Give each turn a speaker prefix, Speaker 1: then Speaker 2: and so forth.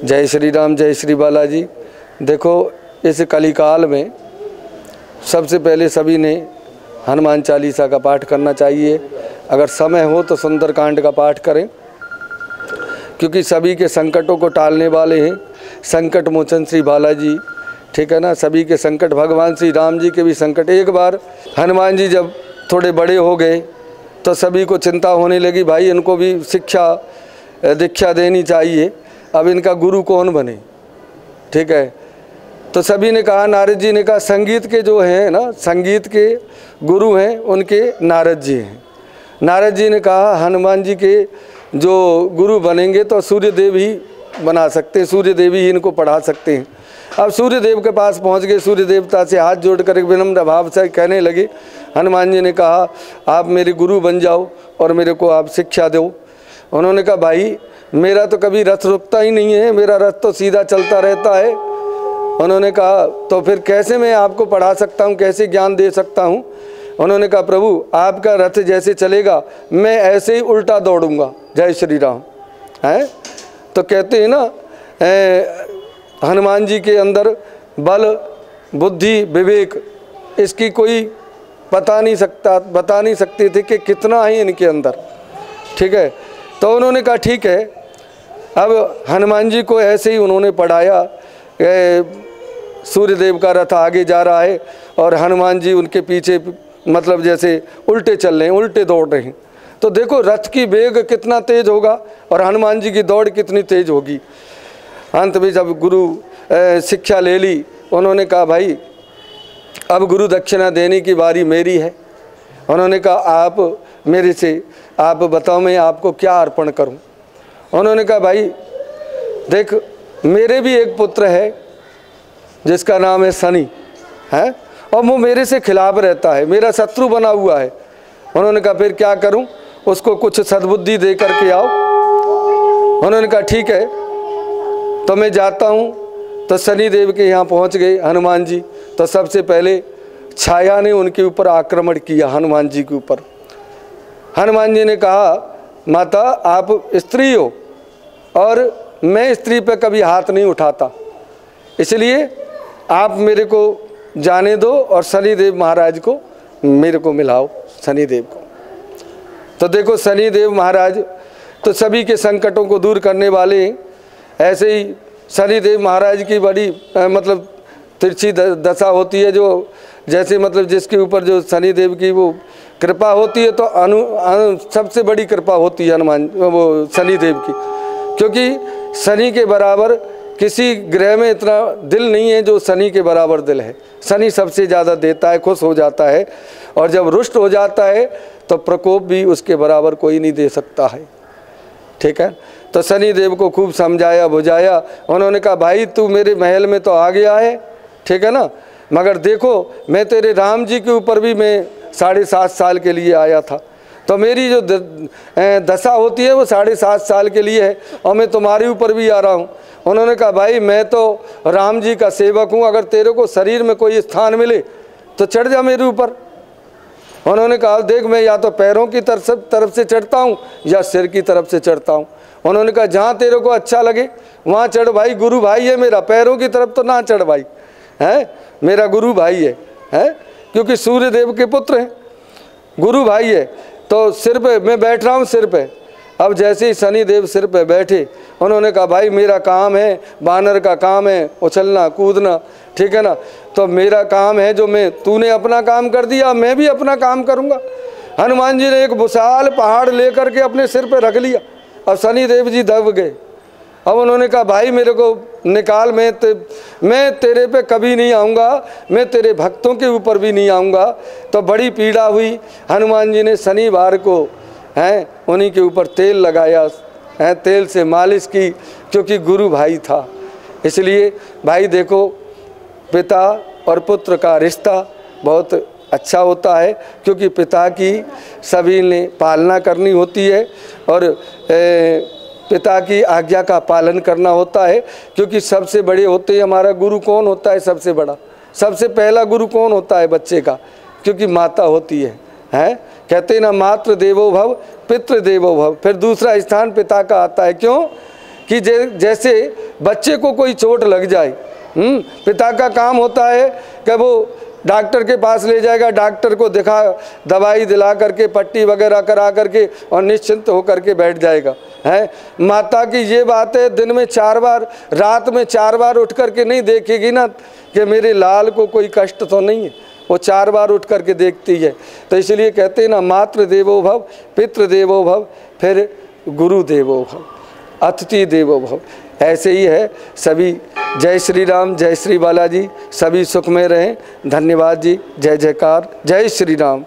Speaker 1: जय श्री राम, जय श्री बालाजी। देखो, इस कलिकाल में सबसे पहले सभी ने हनुमान चालीसा का पाठ करना चाहिए। अगर समय हो तो सुंदरकांड का पाठ करें, क्योंकि सभी के संकटों को टालने वाले हैं संकट मोचन श्री बालाजी। ठीक है ना, सभी के संकट, भगवान श्री राम जी के भी संकट। एक बार हनुमान जी जब थोड़े बड़े हो गए तो सभी को चिंता होने लगी, भाई इनको भी शिक्षा दीक्षा देनी चाहिए, अब इनका गुरु कौन बने। ठीक है, तो सभी ने कहा, नारद जी ने कहा संगीत के जो हैं ना, संगीत के गुरु हैं उनके नारद जी हैं। नारद जी ने कहा हनुमान जी के जो गुरु बनेंगे तो सूर्यदेव ही बना सकते हैं, सूर्यदेव ही इनको पढ़ा सकते हैं। अब सूर्यदेव के पास पहुंच गए, सूर्य देवता से हाथ जोड़कर एक विनम्र भाव से कहने लगे। हनुमान जी ने कहा आप मेरे गुरु बन जाओ और मेरे को आप शिक्षा दो। उन्होंने कहा भाई मेरा तो कभी रथ रुकता ही नहीं है, मेरा रथ तो सीधा चलता रहता है। उन्होंने कहा तो फिर कैसे मैं आपको पढ़ा सकता हूँ, कैसे ज्ञान दे सकता हूँ। उन्होंने कहा प्रभु आपका रथ जैसे चलेगा मैं ऐसे ही उल्टा दौड़ूंगा। जय श्री राम। हैं तो कहते हैं ना, हनुमान जी के अंदर बल बुद्धि विवेक इसकी कोई बता नहीं सकते थे कि कितना है इनके अंदर। ठीक है, तो उन्होंने कहा ठीक है। अब हनुमान जी को ऐसे ही उन्होंने पढ़ाया। सूर्यदेव का रथ आगे जा रहा है और हनुमान जी उनके पीछे मतलब जैसे उल्टे चल रहे हैं, उल्टे दौड़ रहे हैं। तो देखो रथ की वेग कितना तेज होगा और हनुमान जी की दौड़ कितनी तेज होगी। अंत में जब गुरु शिक्षा ले ली, उन्होंने कहा भाई अब गुरु दक्षिणा देने की बारी मेरी है। उन्होंने कहा आप मेरे से आप बताओ मैं आपको क्या अर्पण करूं। उन्होंने कहा भाई देख मेरे भी एक पुत्र है जिसका नाम है सनी है, और वो मेरे से खिलाफ रहता है, मेरा शत्रु बना हुआ है। उन्होंने कहा फिर क्या करूं, उसको कुछ सद्बुद्धि दे करके आओ। उन्होंने कहा ठीक है, तो मैं जाता हूं। तो शनि देव के यहाँ पहुंच गए हनुमान जी। तो सबसे पहले छाया ने उनके ऊपर आक्रमण किया, हनुमान जी के ऊपर। हनुमान जी ने कहा माता आप स्त्री हो और मैं स्त्री पर कभी हाथ नहीं उठाता, इसलिए आप मेरे को जाने दो और शनिदेव महाराज को मेरे को मिलाओ, शनिदेव को। तो देखो शनिदेव महाराज तो सभी के संकटों को दूर करने वाले हैं। ऐसे ही शनिदेव महाराज की बड़ी मतलब तिरछी दशा होती है, जो जैसे मतलब जिसके ऊपर जो शनिदेव की वो कृपा होती है तो सबसे बड़ी कृपा होती है हनुमान वो शनिदेव की, क्योंकि शनि के बराबर किसी ग्रह में इतना दिल नहीं है जो शनि के बराबर दिल है। शनि सबसे ज़्यादा देता है, खुश हो जाता है, और जब रुष्ट हो जाता है तो प्रकोप भी उसके बराबर कोई नहीं दे सकता है। ठीक है, तो शनि देव को खूब समझाया बुझाया। उन्होंने कहा भाई तू मेरे महल में तो आ गया है, ठीक है ना, मगर देखो मैं तेरे राम जी के ऊपर भी मैं 7.5 साल के लिए आया था, तो मेरी जो दशा होती है वो 7.5 साल के लिए है, और मैं तुम्हारे ऊपर भी आ रहा हूँ। उन्होंने कहा भाई मैं तो राम जी का सेवक हूँ, अगर तेरे को शरीर में कोई स्थान मिले तो चढ़ जा मेरे ऊपर। उन्होंने कहा देख मैं या तो पैरों की तरफ से चढ़ता हूँ या सिर की तरफ से चढ़ता हूँ। उन्होंने कहा जहाँ तेरे को अच्छा लगे वहाँ चढ़ भाई, गुरु भाई है मेरा, पैरों की तरफ तो ना चढ़ भाई, है मेरा गुरु भाई है क्योंकि सूर्यदेव के पुत्र हैं, गुरु भाई है। तो सिर पे मैं बैठ रहा हूँ, सिर पे। अब जैसे ही शनि देव सिर पे बैठे, उन्होंने कहा भाई मेरा काम है, बानर का काम है उछलना कूदना, ठीक है ना, तो मेरा काम है जो तूने अपना काम कर दिया, मैं भी अपना काम करूँगा। हनुमान जी ने एक विशाल पहाड़ लेकर के अपने सिर पे रख लिया। अब शनि देव जी दब गए। अब उन्होंने कहा भाई मेरे को निकाल, मैं तेरे पे कभी नहीं आऊँगा, मैं तेरे भक्तों के ऊपर भी नहीं आऊँगा। तो बड़ी पीड़ा हुई। हनुमान जी ने शनिवार को उन्हीं के ऊपर तेल लगाया, तेल से मालिश की, क्योंकि गुरु भाई था। इसलिए भाई देखो पिता और पुत्र का रिश्ता बहुत अच्छा होता है, क्योंकि पिता की सभी ने पालना करनी होती है और पिता की आज्ञा का पालन करना होता है, क्योंकि सबसे बड़े होते हैं हमारा गुरु कौन होता है, सबसे बड़ा सबसे पहला गुरु कौन होता है बच्चे का, क्योंकि माता होती है। कहते हैं ना मातृ देवो भव पितृ देवो भव, फिर दूसरा स्थान पिता का आता है। क्यों कि जैसे बच्चे को कोई चोट लग जाए, पिता का काम होता है कि वो डॉक्टर के पास ले जाएगा, डॉक्टर को दिखा, दवाई दिला करके, पट्टी वगैरह करा करके और निश्चिंत होकर के बैठ जाएगा। है माता की ये बात है, दिन में 4 बार, रात में 4 बार उठ करके नहीं देखेगी ना कि मेरे लाल को कोई कष्ट तो नहीं है, वो 4 बार उठ करके देखती है। तो इसलिए कहते हैं ना, मातृ देवो भव, पितृ देवो भव, फिर गुरु देवो भव, अतिथि देवो भव। ऐसे ही है सभी। जय श्री राम, जय श्री बालाजी, सभी सुख में रहें। धन्यवाद जी, जय जयकार, जय श्री राम।